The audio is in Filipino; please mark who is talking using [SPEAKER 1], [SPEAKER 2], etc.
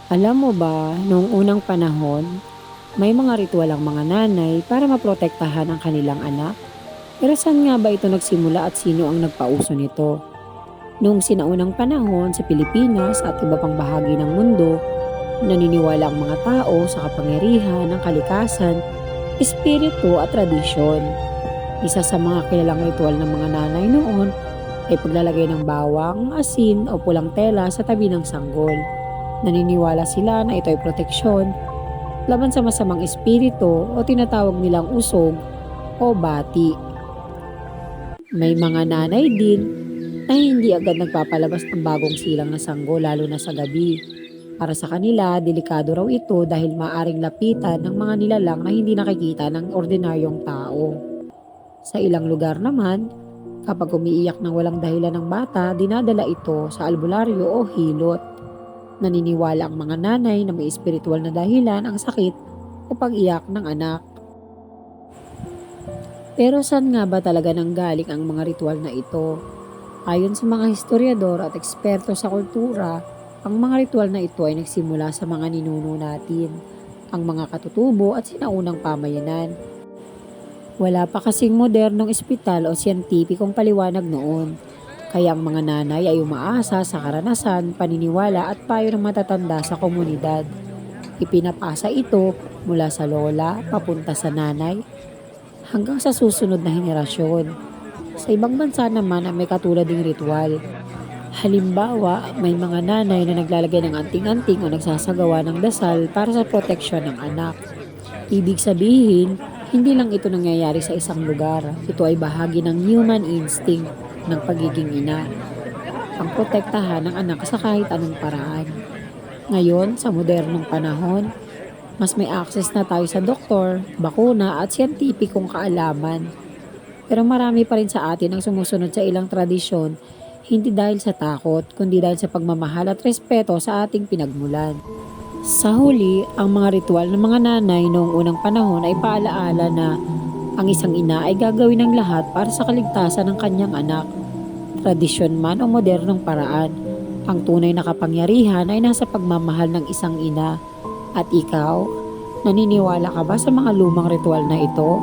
[SPEAKER 1] Alam mo ba, noong unang panahon, may mga ritual ang mga nanay para maprotektahan ang kanilang anak. Pero saan nga ba ito nagsimula at sino ang nagpauso nito? Noong sinaunang panahon sa Pilipinas at iba pang bahagi ng mundo, naniniwala ang mga tao sa kapangyarihan ng kalikasan, espiritu at tradisyon. Isa sa mga kilalang ritual ng mga nanay noon ay paglalagay ng bawang, asin o pulang tela sa tabi ng sanggol. Naniniwala sila na ito ay proteksyon laban sa masamang espiritu o tinatawag nilang usog o bati. May mga nanay din na hindi agad nagpapalabas ng bagong silang na sanggol lalo na sa gabi. Para sa kanila, delikado raw ito dahil maaring lapitan ng mga nilalang na hindi nakikita ng ordinaryong tao. Sa ilang lugar naman, kapag umiiyak ng walang dahilan ng bata, dinadala ito sa albularyo o hilot. Naniniwala ang mga nanay na may espiritual na dahilan ang sakit o pag-iyak ng anak. Pero saan nga ba talaga nanggaling ang mga ritual na ito? Ayon sa mga historiador at eksperto sa kultura, ang mga ritual na ito ay nagsimula sa mga ninuno natin, ang mga katutubo at sinaunang pamayanan. Wala pa kasing modernong ospital o siyentipikong paliwanag noon, kaya ang mga nanay ay umaasa sa karanasan, paniniwala at payo ng matatanda sa komunidad. Ipinapasa ito mula sa lola papunta sa nanay hanggang sa susunod na henerasyon. Sa ibang bansa naman ay may katulad ding ritual. Halimbawa, may mga nanay na naglalagay ng anting-anting o nagsasagawa ng dasal para sa proteksyon ng anak. Ibig sabihin, hindi lang ito nangyayari sa isang lugar. Ito ay bahagi ng human instinct ng pagiging ina. Ang protektahan ng anak sa kahit anong paraan. Ngayon, sa modernong panahon, mas may access na tayo sa doktor, bakuna at siyentipikong kaalaman. Pero marami pa rin sa atin ang sumusunod sa ilang tradisyon, hindi dahil sa takot, kundi dahil sa pagmamahal at respeto sa ating pinagmulan. Sa huli, ang mga ritual ng mga nanay noong unang panahon ay paalaala na ang isang ina ay gagawin ng lahat para sa kaligtasan ng kanyang anak. Tradisyon man o modernong paraan, ang tunay na kapangyarihan ay nasa pagmamahal ng isang ina. At ikaw, naniniwala ka ba sa mga lumang ritual na ito?